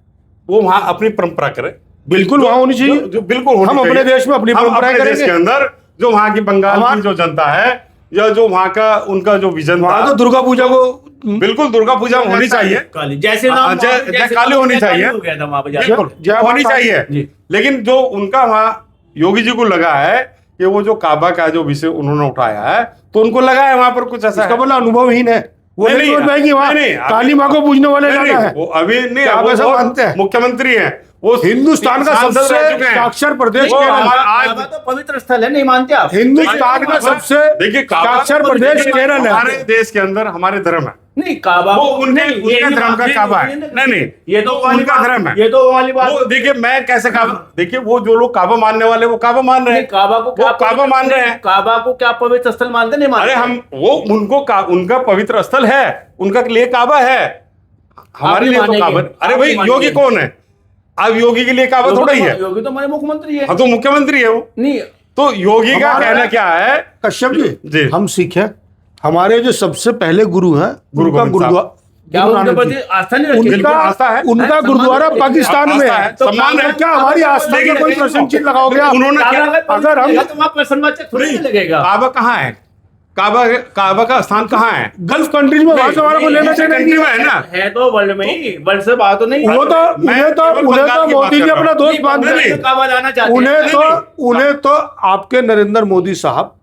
वो वहां अपनी परंपरा करे, बिल्कुल वहां होनी चाहिए। जो बिल्कुल होनी हम अपने चाहिए। देश में अपनी हम परंपराएं अपने देश करेंगे। के अंदर जो वहां की बंगाल की जो जनता है या जो वहां का उनका जो विजन वहां था, तो दुर्गा पूजा को बिल्कुल दुर्गा पूजा होनी चाहिए। काली जैसे हाँ, नाम जय काली होनी चाहिए। हो गया था वहां पे जाके। बिल्कुल जय होनी माता दी। चाहिए। जी। लेकिन जो उनका वहां योगी जी को लगा है कि वो जो काबा का जो विषय उन्होंने उठाया है, तो उनको लगा है वहां पर कुछ ऐसा इसका है। बोला अनुभवहीन है वो नहीं, नहीं नहीं, समझ पाएगी वहां नहीं, नहीं, काली माँ को पूजने वाले नहीं, ज्यादा नहीं, है। वो अभी नहीं क्या आप वो ऐसा बहुत मानते हैं? मुख्यमंत्री हैं वो, हिंदुस्तान का सांसद सबसे रह चुके हैं। साक्षर प्रदेश वो केरल है। आज काबा तो पवित्र स्थल है, नहीं मानते आप? हिंदुस्तान का सबसे देखिए साक्षर प्रदेश केरल हमारे है। देश के अंदर हमारे धर्म है, नहीं काबा वो को- उनके- नहीं, उनके ये धर्म का नहीं, काबा है। ये नहीं, ये तो वाली उनका बात- धर्म है। ये तो वाली बात। वो देखिए मैं कैसे काबा, देखिए वो जो लोग काबा मानने वाले वो काबा मान रहे नहीं, हैं, काबा को वो क्या काबा मान रहे हैं। काबा को क्या पवित्र स्थल मानते नहीं मानते? अरे हम वो उनको उनका पवित्र स्थल है, उनका लिए काबा है, हमारे नहीं लिए तो मानेंगे। काबा। अरे आप भाई नहीं मानेंगे। योगी कौन है? अब योगी के लिए काबा थोड़ा ही है, योगी तो हमारे मुख्यमंत्री है। हाँ तो मुख्यमंत्री है वो। नहीं तो योगी का हमारा- कहना क्या है? कश्यप जी जी। हम सिख हैं, हमारे जो सबसे पहले गुरु हैं गुरु उनका गोविंद गुरुद्वारा क्या गुरु उनके नानक प्रति जी। आस्था नहीं रखी? बिल्कुल आस्था है। उनका सम्मान गुरुद्वारा है। पाकिस्तान में आस्था है है, तो सम्मान है। क्या हमारी आस्था में कोई प्रश्न चिन्ह लगाओगे आप? उन्होंने क्या अगर हम तो वहाँ प्रसन्न वाचक थोड़ी ना लगेगा। काबा कहाँ है? काबा का स्थान कहाँ है? गल्फ कंट्रीज में वहां से हमारा को लेना चाहिए कंट्री में है ना। है तो वर्ल्ड में ही, वर्ल्ड से बात तो नहीं। वो तो मैं उन्हें तो केवल उन्हें बंगाल तो की बात मोदी जी कर रहा अपना हूं। दोस्त मानते नहीं, हैं। काबा जाना चाहते हैं। उन्हें तो आपके नरेंद्र मोदी साहब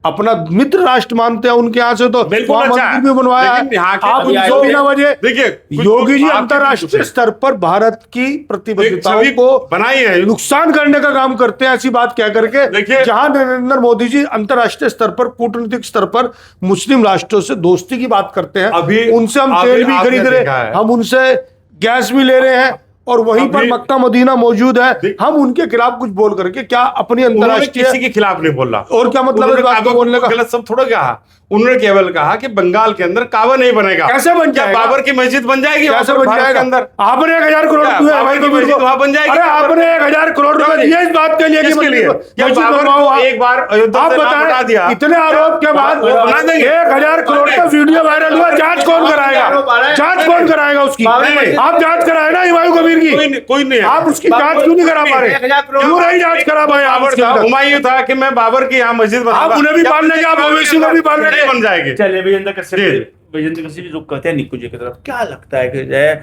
अपना मित्र राष्ट्र मानते हैं, उनके यहाँ से तो बिल्कुल वहाँ अच्छा है। मंदिर भी बनवाया है। लेकिन यहाँ के आप अभी जो बिना वजह देखिए योगी जी अंतरराष्ट्रीय स्तर पर भारत की प्रतिबद्धताओं छवि को बनाई है। नुकसान करने का काम करते हैं, ऐसी बात कह करके। देखिए- जहां नरेंद्र मोदी जी अंतरराष्ट्रीय स्तर पर कूटनीतिक स्तर पर मुस्लिम राष्ट्रों से दोस्ती की बात करते हैं, अभी- उनसे हम अभी तेल भी आपने खरीद रहे देखा है। हम उनसे गैस भी ले रहे हैं और वहीं पर अभी- मक्का मदीना मौजूद है, हम उनके खिलाफ कुछ बोल करके क्या अपनी उन्होंने अंतर्राष्ट्रीय किसी के खिलाफ नहीं बोला। और क्या मतलब उन्होंने इस बात को काबा बोलने का? गलत सब थोड़ा कहा, उन्होंने केवल कहा कि बंगाल के अंदर काबा नहीं बनेगा। कैसे बन क्या जाएगा? बाबर की मस्जिद बन जाएगी? कैसे वहाँ पर बन भारत जाएगा? के अंदर आपने 1000 करोड़ क्या दिए बाबर भाई की कबीर मस्जिद को? वहाँ बन जाएगी? अरे आपने 1000 करोड़ रुपए दिए इस बात के लिए कि किसके लिए? क्या मस्जिद बाबर बनवाओ को आप? एक बार अयोध्या आप से नाम हटा बताएं, दिया, इतने आरोप के बाद वो बना देंगे? 1000 करोड़ का वीडियो वायरल हुआ, जांच कौन कराएगा? जांच कौन कराएगा उसकी? नहीं। आप जांच कराए ना हुमायूं कबीर की, कोई नहीं है। आप उसकी जांच क्यों नहीं करा पा रहे? 1000 करोड़ क्यों नहीं जांच करा पाए आप बाबर उसके था, अंदर? हुमायूं था कि मैं बाबर की यहाँ मस्जिद बनाऊंगा। आप उन्हें भी क्या मान लेंगे, आप ओवैसी को भी मान लेंगे। नहीं बन जाएगी। चलिए विजेंद्र कश्यप जी। विजेंद्र कश्यप जी रुक करते हैं निक्कू जी की तरफ। क्या लगता है कि जो है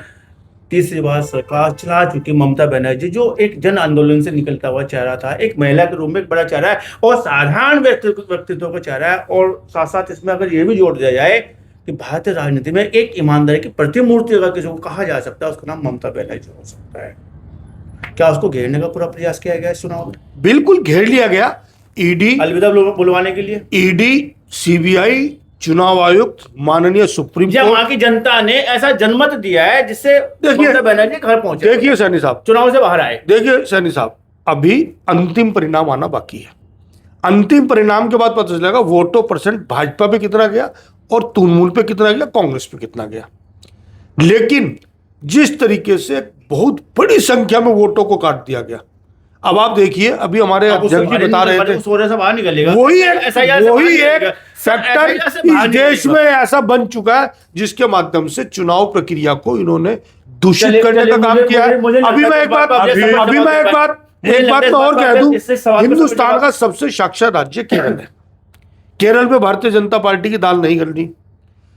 तीसरी बार सरकार चला चुकी ममता बनर्जी, जो एक जन आंदोलन से निकलता हुआ चेहरा था, एक महिला के रूप में एक बड़ा चेहरा है और साधारण व्यक्तित्व का चेहरा है, और साथ साथ इसमें अगर ये भी जोड़ दिया जाए कि भारतीय राजनीति में एक ईमानदारी की प्रतिमूर्ति अगर किसी को कहा जा सकता है, उसका नाम ममता बनर्जी हो सकता है। क्या उसको घेरने का पूरा प्रयास किया गया इस चुनाव में, बिल्कुल घेर लिया गया। ईडी, अलविदा बुलवाने के लिए? ईडी, सीबीआई, चुनाव आयुक्त, माननीय सुप्रीम या कोर्ट। वहां की जनता ने ऐसा जनमत दिया है जिससे देखिए- ममता बनर्जी घर पहुंचे, देखिए सैनी साहब, चुनाव से बाहर आए। देखिए सैनी साहब, अभी अंतिम परिणाम आना बाकी है। अंतिम परिणाम के बाद पता चलेगा वोटों परसेंट भाजपा पे कितना गया और तृणमूल पे कितना गया, कांग्रेस पे कितना गया। लेकिन जिस तरीके से बहुत बड़ी संख्या में वोटों को काट दिया गया, अब आप देखिए, अभी हमारे अब उससे अध्यक्ष जी बता रहे थे, उस वजह से बाहर निकलेगा, वही SIR से बाहर एक निकलेगा। फैक्टर SIR से इस बाहर देश निकलेगा। में ऐसा बन चुका है जिसके माध्यम से चुनाव प्रक्रिया को इन्होंने दूषित चलिए- करने चलिए, का काम मुझे- किया है। मुझे लगता अभी है मैं कि एक बात बात- अभी मुझे अभी मैं एक बात लगता मैं और है कह दूं, इससे सवाल का हिंदुस्तान जवाब- का सबसे साक्षर राज्य केरल है। केरल में भारतीय जनता पार्टी की दाल नहीं गलनी।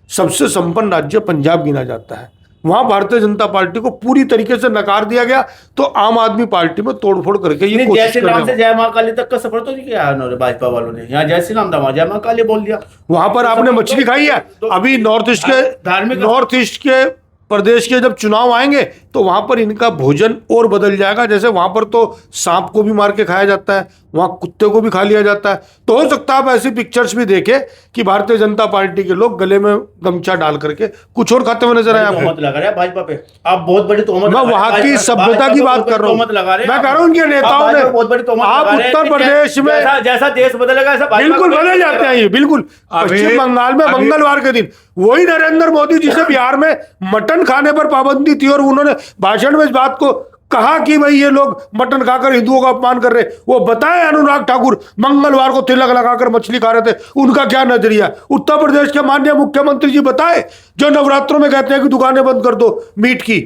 सबसे संपन्न राज्य पंजाब गिना जाता है, वहां भारतीय जनता पार्टी को पूरी तरीके से नकार दिया गया, तो आम आदमी पार्टी में तोड़फोड़ करके ये नहीं, जय कोशिश श्री कर राम रहे से हैं। जय महाकाली तक का सफर तो नहीं किया उन्होंने, भाजपा वालों ने। यहाँ जय श्री राम था, वहाँ जय महाकाली बोल दिया। वहां पर आपने मछली खाई है? अभी नॉर्थ ईस्ट के धार्मिक- नॉर्थ ईस्ट के प्रदेश के जब चुनाव आएंगे तो वहां पर इनका भोजन और बदल जाएगा। जैसे वहां पर तो सांप को भी मार के खाया जाता है, वहां कुत्ते को भी खा लिया जाता है। तो हो सकता है आप ऐसी पिक्चर्स भी देखें कि भारतीय जनता पार्टी के लोग गले में गमछा डाल करके कुछ और खाते हुए नजर आए आपको। तोहमत लगा रहे हैं भाजपा पे आप, बहुत बड़ी तोहमत मैं लगा रहे हैं। वहां की भाजपा- सभ्यता भाजपा की पे बात बहुत कर रहा बड़ी तोहमत लगा रहे हूं। हैं मैं आप। कह रहा हूं उनके आप नेताओं भाजपा ने, पे बहुत बड़ी तोहमत आप लगा रहे हैं उत्तर कि प्रदेश में जैसा देश बदलेगा ऐसा भाजपा बिल्कुल का बदल जाते हैं ये, बिल्कुल। पश्चिम बंगाल में अभी- मंगलवार के दिन वही नरेंद्र मोदी जिसे बिहार में मटन खाने पर पाबंदी थी और उन्होंने भाषण में इस बात को कहा कि भाई ये लोग मटन खाकर हिंदुओं का अपमान कर रहे हैं, वो बताए अनुराग ठाकुर मंगलवार को तिलक लगाकर मछली खा रहे थे, उनका क्या नजरिया। उत्तर प्रदेश के माननीय मुख्यमंत्री जी बताए, जो नवरात्रों में कहते हैं कि दुकानें बंद कर दो मीट की।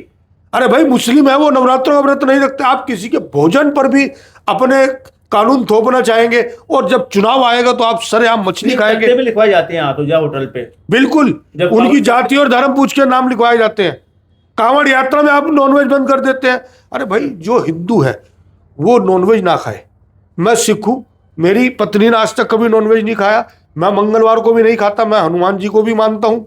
अरे भाई मुस्लिम है, वो नवरात्रों का व्रत नहीं रखते। आप किसी के भोजन पर भी अपने कानून थोपना चाहेंगे, और जब चुनाव आएगा तो आप सरेआम मछली खाएंगे। भी लिखवाई जाती हैं यहाँ तो, जा होटल पे बिल्कुल, जब उनकी जाति और धर्म पूछ के नाम लिखवाए जाते हैं। कांवड़ यात्रा में आप नॉनवेज बंद कर देते हैं। अरे भाई जो हिंदू है वो नॉनवेज ना खाए। मैं सिख हूं, मेरी पत्नी ने आज तक कभी नॉनवेज नहीं खाया, मैं मंगलवार को भी नहीं खाता, मैं हनुमान जी को भी मानता हूं।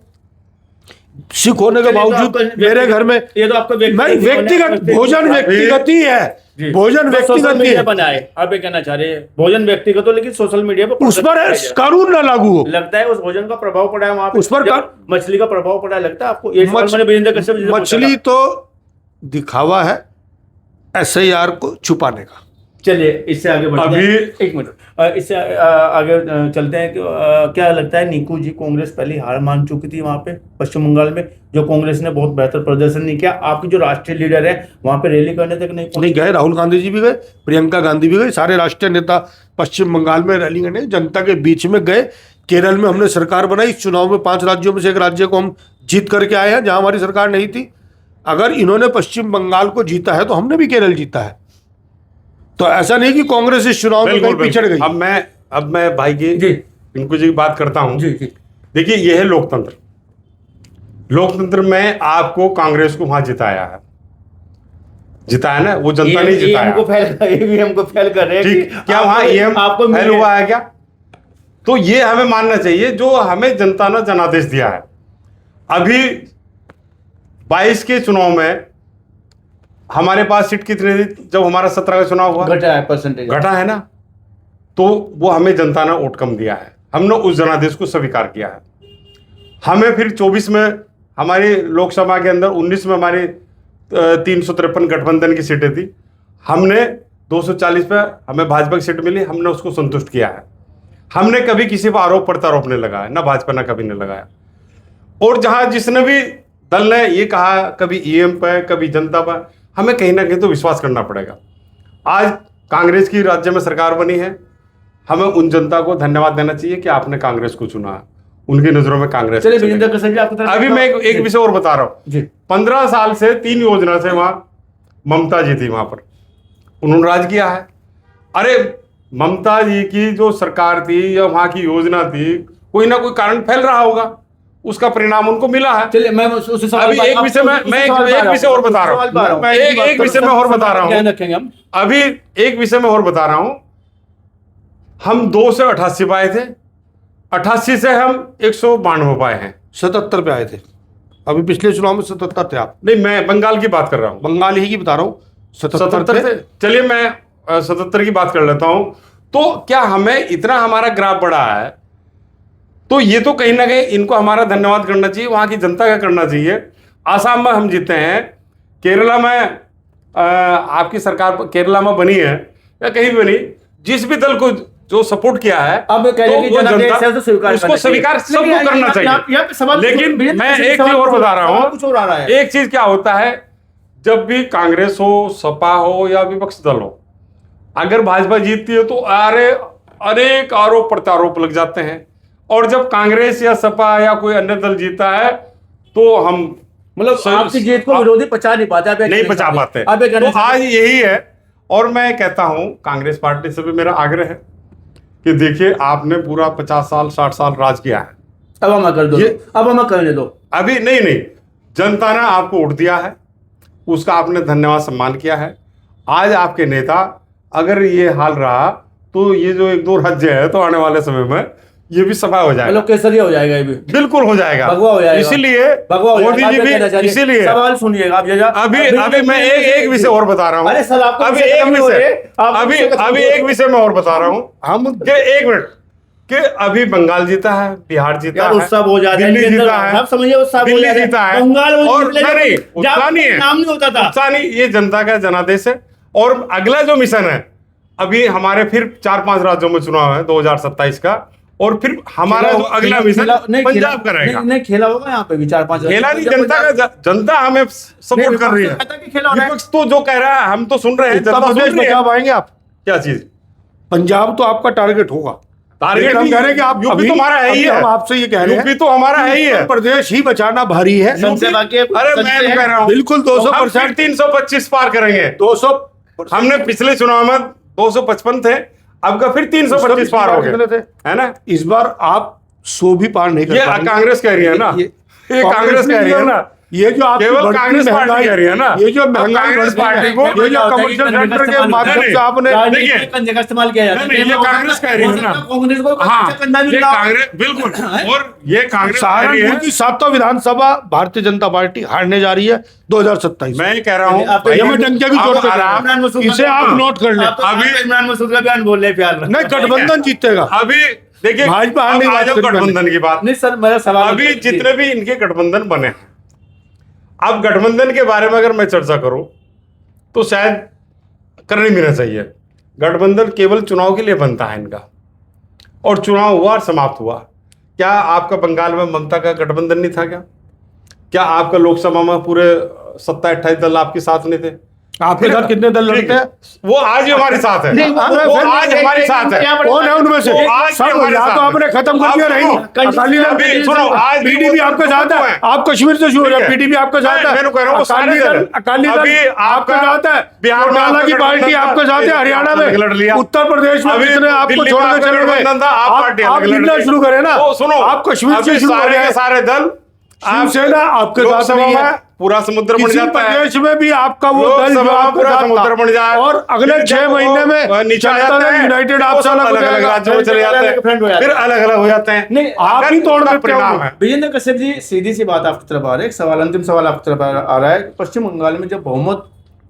सिख होने के चलिए, तो बावजूद आपका मेरे घर में ये तो आपका नहीं, व्यक्तिगत भोजन व्यक्तिगत ही है, भोजन तो सोशल व्यक्तिगत ही मीडिया है, बनाए आप ये कहना चाह रहे हैं, भोजन व्यक्तिगत हो लेकिन सोशल मीडिया पे उस पर कानून ना लागू हो। लगता है उस भोजन का प्रभाव पड़ा है वहां पे, उस पर जब मछली का प्रभाव पड़ा है, लगता है आपको? ये सवाल मछ- मैंने वीरेंद्र कश्यप जी से पूछा मछली था। तो दिखावा है SIR को छुपाने का। चलिए इससे आगे बढ़ते हैं। एक मिनट, इससे आगे चलते हैं कि क्या लगता है निकू जी, कांग्रेस पहले हार मान चुकी थी वहां पे पश्चिम बंगाल में, जो कांग्रेस ने बहुत बेहतर प्रदर्शन नहीं किया। आपके जो राष्ट्रीय लीडर है वहां पे रैली करने तक नहीं पहुंचे। नहीं गए, राहुल गांधी जी भी गए, प्रियंका गांधी भी गए, सारे राष्ट्रीय नेता पश्चिम बंगाल में रैली करने जनता के बीच में गए। केरल में हमने सरकार बनाई, इस चुनाव में 5 राज्यों में से एक राज्य को हम जीत करके आए हैं जहां हमारी सरकार नहीं थी। अगर इन्होंने पश्चिम बंगाल को जीता है तो हमने भी केरल जीता है। तो ऐसा नहीं कि कांग्रेस इस चुनाव में कहीं पिछड़ गई। अब मैं भाई की जी इनको जी की बात करता हूं। जी जी देखिए ये है लोकतंत्र। लोकतंत्र में आपको कांग्रेस को वहां जिताया है, जिताया ना, वो जनता नहीं जिताया। ईवीएम को फेल कर रहे हैं ठीक, कि क्या वहां ईएम आपको फेल हुआ है क्या? तो ये हमें मानना चाहिए जो हमें जनता ने जनादेश दिया है। अभी 22 के चुनाव में हमारे पास सीट कितनी थी जब हमारा 17 का चुनाव हुआ? घटा है परसेंटेज, घटा है ना। तो वो हमें जनता ने वोट कम दिया है, हमने उस जनादेश को स्वीकार किया है। हमें फिर 24 में हमारी लोकसभा के अंदर, 19 में हमारी 353 गठबंधन की सीटें थी, हमने 240 पे हमें भाजपा की सीट मिली, हमने उसको संतुष्ट किया है। हमने कभी किसी पर आरोप प्रत्यारोप नहीं लगाया, ना भाजपा ना कभी नहीं लगाया। और जहां जिसने भी दल ने ये कहा कभी ईएम पे कभी जनता पर, हमें कहीं ना कहीं तो विश्वास करना पड़ेगा। आज कांग्रेस की राज्य में सरकार बनी है, हमें उन जनता को धन्यवाद देना चाहिए कि आपने कांग्रेस को चुना है, उनकी नजरों में कांग्रेस। चलिए विजेंद्र कश्यप जी, आपकी तरफ अभी मैं एक विषय और बता रहा हूँ जी। 15 साल से 3 योजना से वहां ममता जी थी, वहां पर उन्होंने राज किया है। अरे ममता जी की जो सरकार थी या वहां की योजना थी, कोई ना कोई कारण फैल रहा होगा, उसका परिणाम उनको मिला है। चलिए मैं उसी सवाल अभी एक विषय में मैं एक विषय और बता रहा हूँ, मैं एक विषय में और बता रहा ध्यान हूँ, रखेंगे हम। अभी एक विषय में और बता रहा हूं। हम 2 से 88 पाए थे, 88 से हम 192 पाए हैं, 77 पे आए थे। अभी पिछले चुनाव में 77 थे आप। नहीं मैं बंगाल की बात कर रहा हूं, बंगाल ही की बता रहा हूँ, 77 77 थे। थे। चलिए मैं 77 की बात कर लेता हूं। तो क्या हमें इतना हमारा ग्राफ बढ़ा है, तो ये तो कहीं ना कहीं इनको हमारा धन्यवाद करना चाहिए, वहां की जनता का करना चाहिए। आसाम में हम जीते हैं, केरला में आपकी सरकार केरला में बनी है या कहीं भी बनी, जिस भी दल को जो सपोर्ट किया है, अब कह रहे हैं कि वो जनादेश जनता है तो स्वीकार उसको करना चाहिए। स्वीकार सबको करना चाहिए। लेकिन मैं एक चीज और बता रहा हूं, एक चीज क्या होता है, जब भी कांग्रेस हो, सपा हो या विपक्ष दल हो, अगर भाजपा जीतती है तो अनेक आरोप प्रत्यारोप लग जाते हैं, और जब कांग्रेस या सपा या कोई अन्य दल जीता है तो हम मतलब आपकी जीत को विरोधी पचा नहीं पाते, आप नहीं पचा पाते। आप ये कहना तो आज यही है, और मैं कहता हूं कांग्रेस पार्टी से भी मेरा आग्रह है कि देखिए आपने पूरा 50 साल 60 साल राज किया है, अब हम कर दो, अब हम करने दो। अभी नहीं, जनता ने आपको वोट दिया है, उसका आपने धन्यवाद सम्मान किया है। आज आपके नेता अगर ये हाल रहा तो ये जो 1-2 राज्य है, तो आने वाले समय में ये भी सफा हो जाएगा, मतलब केसरिया हो जाएगा, ये भी बिल्कुल हो जाएगा, भगवा हो जाएगा। इसीलिए भगवा हो मोदी जी जाएगा। भी, इसीलिए सवाल सुनिएगा आप। अभी मैं एक विषय और बता रहा हूँ, अरे सर आपको अभी एक विषय में और बता रहा हूँ हम, कि 1 मिनट, कि अभी बंगाल जीता है, बिहार जीता है, उत्साह हो जाता है, दिल्ली जीता है, आप समझिए उत्साह हो दिल्ली जाता है, जीता है, बंगाल वो और जीत लेगा, नहीं उत्साह नहीं है, नाम नहीं होता था। उत्साह नहीं, ये जनता का जनादेश है। और अगला जो मिशन है, अभी हमारे फिर 4-5 राज्यों में चुनाव है 2027 का, और फिर हमारा जो अगला मिशन पंजाब का रहेगा। नहीं खेला होगा यहाँ पे भी 4-5 खेला नहीं, जनता हमें सपोर्ट कर रही है। विपक्ष तो जो कह रहा है हम तो सुन रहे हैं, जनता सुन रही है। पंजाब आएंगे आप? क्या चीज? पंजाब तो आपका टारगेट होगा। टारगेट हम कह रहे हैं कि आप यूपी तो हमारा है ही है, हम आपसे ये कह रहे हैं यूपी तो हमारा है ही है, उत्तर प्रदेश ही बचाना भारी है। अरे मैं कह रहा हूँ बिल्कुल 200% 325 पार करेंगे। 200 हमने पिछले चुनाव में 255 थे, अब का फिर 325 पार हो गए, है ना? इस बार आप 100 भी पार नहीं कर ये पाएंगे। कांग्रेस कह रही है ना, ये कांग्रेस कह रही है ना, ये जो आपकी केवल बढ़ती कांग्रेस पार्टी महंगाई कह रही है ना, ये जो महंगाई कांग्रेस बढ़ती पार्टी है, को ये जो कमर्शियल सेंटर के माध्यम से आपने देखिए, कंधे का इस्तेमाल किया जाता है। नहीं, ये कांग्रेस कह रही है ना, कांग्रेस को हाँ, कंधा भी ये मिला। कांग्रेस बिल्कुल, और ये कांग्रेस कह रही सहारनपुर है, की 7वां विधानसभा भारतीय जनता पार्टी हारने जा रही है 2027। मैं कह रहा हूँ ये मैं डंके की जोर पे कह रहा हूं। इमरान मसूद इसे का आप बयान- नोट कर लें। आप तो इमरान मसूद का बयान बोल रहे हैं प्यार में। नहीं, गठबंधन जीतेगा। अभी देखिए, भाजपा हारने की अब आ बात जाओ करी मैंने। गठबंधन की बात। नहीं सर मेरा सवाल अभी जितने भी इनके गठबंधन बने हैं, अब गठबंधन के बारे में अगर मैं चर्चा करूं तो शायद करनी भी ना चाहिए। गठबंधन केवल चुनाव के लिए बनता है इनका, और चुनाव हुआ और समाप्त हुआ। क्या आपका बंगाल में ममता का गठबंधन नहीं था? क्या आपका लोकसभा में पूरे 27-28 दल आपके साथ नहीं थे? आपके साथ कितने दल लड़ते हैं? वो आज भी हमारे साथ है, वो आज हमारे साथ है। कौन है उनमें से? वो आज सब हमारे या साथ तो है। आपने खत्म कर दिया, आप नहीं सुनो, अकाली दल अभी सुनो, आज भी पीडीपी वो आपके साथ है। हैं। आप कश्मीर से शुरू हो ठीक है। पीडीपी आपके साथ है। मैं कह रहा हूं वो सारे दल, अकाली अभी दल आपके आपका साथ है, बिहार में चौटाला की आपका पार्टी गठबंधन आपके साथ है, था, हरियाणा अलग लड़ लिया। में, उत्तर प्रदेश में अभी जितने आपको दिल्ली छोड़ में के आपका चले गए, गठबंधन था, आप पार्टी आप अलग लड़ गिनना रही। शुरू करें ना। वो सुनो, आप कश्मीर अभी से शुरू सारे करें। के सारे दल शिवसेना आपके साथ लोकसभा नहीं है। में पूरा समुद्र बन किसी जाता है, प्रदेश में भी आपका वो दल जो लोकसभा आपके पूरा साथ समुद्र था, बन जाए, और अगले फिर 6 जब वो महीने में नीचे आ जनता जाते दल हैं, यूनाइटेड फिर आपसे वो अलग हो अलग अलग जाएगा। राज्यों में चले जाते फ्रेंड हो हैं, जाते फिर हैं। अलग अलग हो जाते हैं। नहीं, आप ही तोड़ उसका देते हो। परिणाम है। विजेंद्र कश्यप जी सीधी सी बात आपकी तरफ आ रहा है, एक सवाल, अंतिम सवाल आपकी तरफ आ रहा है। पश्चिम बंगाल में जब बहुमत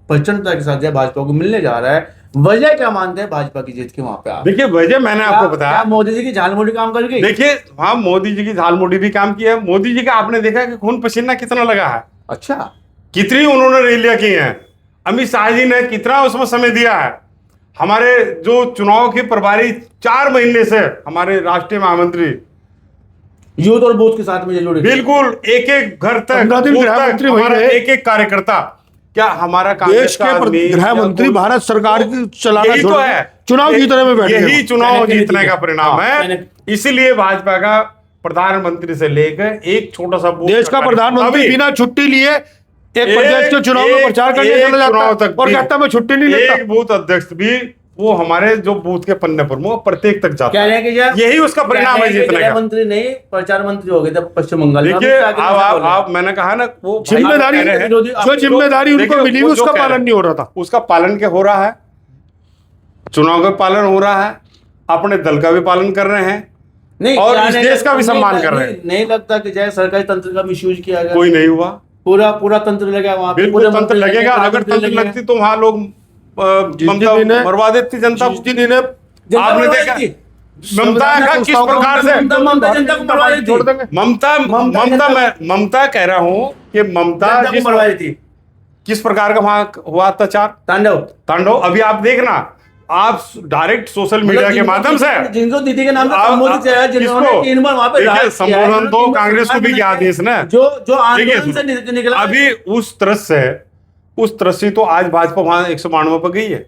प्रचंडता के साथ भाजपा को मिलने जा रहा है, वजह क्या मानते हैं भाजपा की जीत की वहां पे आप? देखिए वजह मैंने आपको बताया, क्या मोदी जी की झालमुड़ी काम कर गई? देखिए वहां मोदी जी की झालमुड़ी भी काम किया है। मोदी जी का आपने देखा कि खून पसीना कितना लगा है। अच्छा, कितनी उन्होंने रैलियां की हैं, अमित शाह जी ने कितना उसमें समय दिया है। हमारे जो चुनाव की प्रभारी 4 महीने से हमारे राष्ट्रीय महामंत्री यूथ और बूथ के साथ में जुड़े, बिल्कुल एक एक घर तक, 15 दिन गृह मंत्री वही हमारा रहे। एक एक कार्यकर्ता, क्या हमारा देश कांग्रेस का के आदमी गृह मंत्री या भारत सरकार की चलाना यही छोड़ तो के है, चुनाव जीतने में बैठे यही हैं। चुनाव कहने के जीतने लिए का परिणाम हाँ, है। कहने- इसीलिए भाजपा का प्रधानमंत्री से लेकर एक छोटा सा बूथ देश का तक प्रधानमंत्री अभी बिना छुट्टी लिए एक प्रदेश के चुनाव में प्रचार करने एक चला जाता चुनाव है तक और भी कहता मैं छुट्टी नहीं लेता। एक बूथ अध्यक्ष भी वो हमारे जो बूथ के पन्ने पर वो प्रत्येक तक जाता कह रहे हैं कि यार यही उसका परिणाम है जीतने का। मंत्री नहीं प्रचार मंत्री हो गए थे पश्चिम बंगाल में। देखिए अमित शाह के अब जैसे बोले। आप मैंने कहा ना वो जिम्मेदारी भाई कह रहे हैं, जो जिम्मेदारी उनको देखिए, मिली वो जो उसका कह रहे पालन हैं, नहीं हो रहा था। उसका पालन क्या हो रहा है, चुनाव का पालन हो रहा है, अपने दल का भी पालन कर रहे हैं नहीं, और क्या इस नहीं देश का भी लगता- सम्मान नहीं- कर रहे हैं। नहीं लगता कि जय सरकारी तंत्र का मिसयूज किया गया, कोई नहीं हुआ, पूरा तंत्र लगा वहां पे, बिल्कुल पूरे तंत्र मंत्री लगे, लगेगा। पूरे अगर मंत्री तंत्र लगे। लगती तो वहां लोग ममता दिन इन्हें- मरवा देती जनता। जिस दिन इन्हें जनता आपने मरवा देखा देती। ममता का किस प्रकार से ममता जनता को मरवा देती। छोड़ देंगे। ममता कह रहा हूं कि ममता जनता को जिस मरवा देती। किस प्रकार का वहां हुआ अत्याचार तांडव तांडव, अभी आप देखना, आप डायरेक्ट सोशल मीडिया के माध्यम से जिनको दीदी के नाम पे आप- संबोधित किया है, जिन्होंने किसको? 3 बार वहां पे देखिए, राज किया है, संबोधन तो जिन्होंने कांग्रेस को भी किया देश ने। जो आंदोलन देखिए, से निकला अभी उस तरह से तो आज भाजपा वहां 192 पर गई है,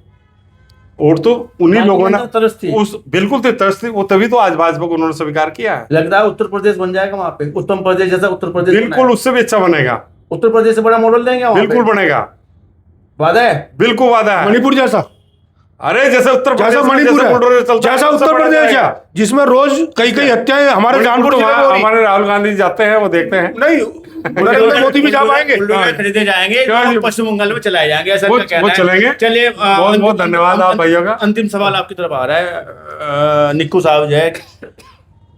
और तो उन्हीं बाकी लोगों ने जनता तरस थी। उस बिल्कुल थी, तरस थी, वो तभी तो आज भाजपा को उन्होंने स्वीकार किया है। लगता है उत्तर प्रदेश बन जाएगा वहां पे, उत्तम प्रदेश जैसा उत्तर प्रदेश बना बिल्कुल है। उससे भी अच्छा बनेगा, उत्तर प्रदेश से बड़ा मॉडल देंगे वहां बिल्कुल पे। बनेगा, वादा है। बिल्कुल वादा है। मणिपुर जैसा अरे जैसे उत्तर जैसा प्रदेश में मणिपुर जैसे बुलडोजर है, चलता है, जैसा उससे उत्तर बड़ा प्रदेश है जाएगा। जिसमें रोज कई हत्याएं हमारे मणिपुर जानपुर जिले में वहाँ हो रही हैं। हमारे राहुल गांधी जाते हैं, वो देखते हैं। नहीं नरेंद्र मोदी भी जा पाएंगे। बुलडोजर खरीदे जाएंगे क्या जो जी? पश्चिम बंगाल में चलाए जाएंगे, ऐसा वो- इनका कहना वो है। चलेंगे। चलिए बहुत बहुत धन्यवाद आप भाइयों का। अंतिम सवाल आपकी तरफ आ रहा है निक्कू साहब जो है,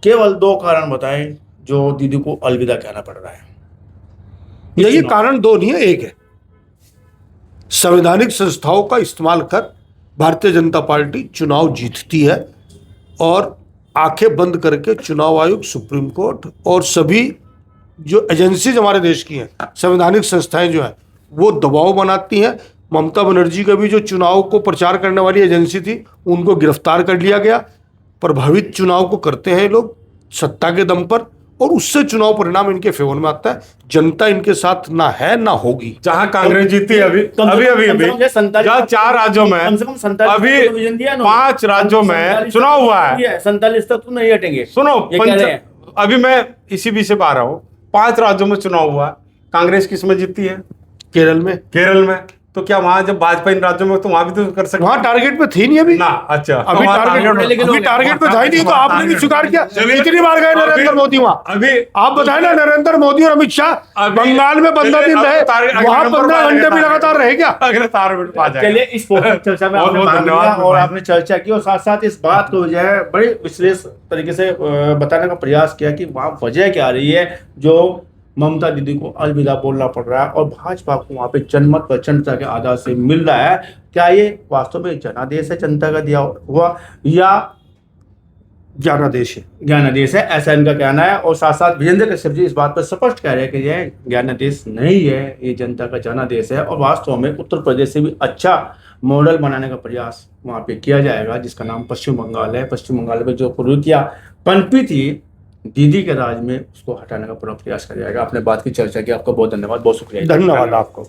केवल 2 कारण बताएं जो दीदी को अलविदा कहना पड़ रहा है। यही कारण 2 नहीं है, एक है। संवैधानिक संस्थाओं का इस्तेमाल कर भारतीय जनता पार्टी चुनाव जीतती है और आंखें बंद करके चुनाव आयोग, सुप्रीम कोर्ट और सभी जो एजेंसीज हमारे देश की हैं, संवैधानिक संस्थाएं जो हैं, वो दबाव बनाती हैं। ममता बनर्जी का भी जो चुनाव को प्रचार करने वाली एजेंसी थी, उनको गिरफ्तार कर लिया गया। प्रभावित चुनाव को करते हैं लोग सत्ता के दम पर, और उससे चुनाव परिणाम इनके फेवर में आता है। जनता इनके साथ ना है ना होगी। जहां कांग्रेस जीती है अभी कम से अभी कम अभी 47 जहाँ 4 राज्यों में कम से कम 47 अभी डिवीजन दिया इन्होंने। 5 राज्यों में 47 चुनाव हुआ है। 47 तक तो नहीं हटेंगे। सुनो, ये कह रहे हैं। अभी मैं इसी विषय पर आ रहा हूँ। 5 राज्यों में चुनाव हुआ, कांग्रेस किस में जीती है? केरल में केरल में। तो क्या वहां जब भाजपा इन राज्यों में, तो वहां भी तो कर सकते वहां टारगेट पे थी नहीं अभी। ना। अच्छा, अभी वहाँ टारगेट पे था ही नहीं, तो आपने भी स्वीकार किया। चलिए। कितनी बार गए नरेंद्र मोदी वहां? अभी आप बताए ना, नरेंद्र मोदी और अमित शाह अभी- बंगाल में 15 दिन चलिए, रहे, अब तारीख- वहां नंबर 15 पर घंटे भी आएगा। लगातार रहे क्या? अगले 4 मिनट आ जाएगा। चलिए, इस फोकस चर्चा में बहुत आपने बहुत भाग लिया धन्यवाद और आपने चर्चा की और साथ साथ इस बात को जो है बड़े विश्लेष तरीके से बताने का प्रयास किया कि वहाँ वजह क्या रही है जो ममता दीदी को अलविदा बोलना पड़ रहा है और भाजपा को वहाँ पे जनमत व जनता के आधार से मिल रहा है। क्या ये वास्तव में जनादेश है जनता का दिया हुआ, या ज्ञानादेश है? ज्ञानादेश है, ऐसा इनका कहना है। और साथ साथ विजेंद्र कश्यप जी इस बात पर स्पष्ट कह रहे हैं कि यह ज्ञानादेश नहीं है, ये जनता का जनादेश है और वास्तव में उत्तर प्रदेश से भी अच्छा मॉडल बनाने का प्रयास वहाँ पे किया जाएगा, जिसका नाम पश्चिम बंगाल है। पश्चिम बंगाल में जो कुरीतियाँ पनपी थी दीदी के राज में, उसको हटाने का पूरा प्रयास किया जाएगा। आपने बात की चर्चा की, आपका बहुत धन्यवाद, बहुत शुक्रिया। धन्यवाद आपको।